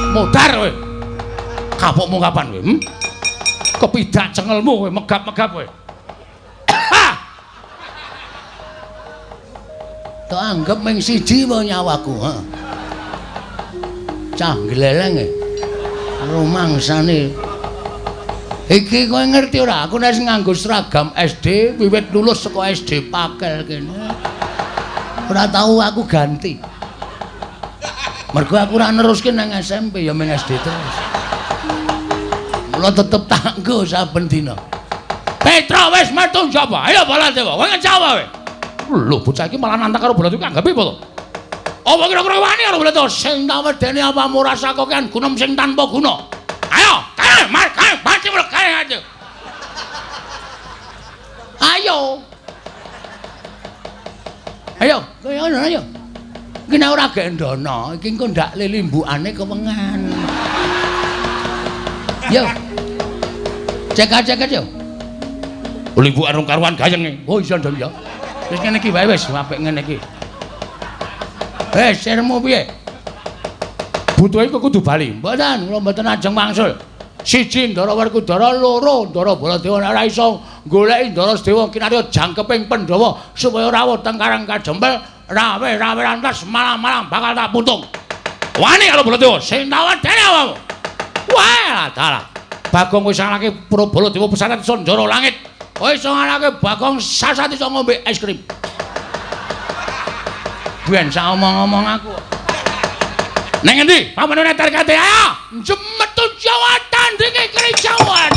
Modar kowe. Kapokmu kapan kowe? Kepidak cengelmu kowe megap-megap kowe. Tak anggap ming siji wae nyawaku, ha. Cah gleleng e. Rumangsane. Iki kowe ngerti ora? Aku nek nganggo seragam SD wiwit lulus saka SD Pakel kene. Ora tahu aku ganti. Mergo aku ora neruske nang SMP ya ming SD terus. Mula tetep tanggo saben dina. Petra wis metu Jawa. Ayo Baladewa, kowe ngecawa kowe. Lho bocah iki malah nantang karo Baladewa anggape apa to? Apa kira-kira wani karo Baladewa sing tak wedeni apa ora sakoken gunem sing tanpa guna. Ayo, kae mati kae aja. Ayo. Ayo, kowe ayo. Iki nek ora gendono, iki engko ndak lilimbukane kewengan. Yo. Cek yo. Limbukan rong karuan gayenge. Oh iya ndang ya. Wis ngene iki wae wis apik ngene iki. Sermu piye? Butuhe kok kudu bali. Mboten, kula mboten ajeng wangsul. Siji Ndara Werkudara, loro Ndara Baladewa nek ora iso goleki Ndara Sedewa kinarya jangkeping Pandhawa supaya rawuh teng Karang Kajempel, rawe lantas malam-malam bakal tak putung. Wani karo Baladewa sing tawon dene awakmu. Wah, dalah. Bagong wis ngalake Pra Baladewa pesantren Sondara Langit. Kowe iso ngalake Bagong sasat iso ngombe es krim. Ben sak omong-omong aku. Neng endi? Pamanane terkate ayo. Jemetu Jawa tandinge keri Jawa.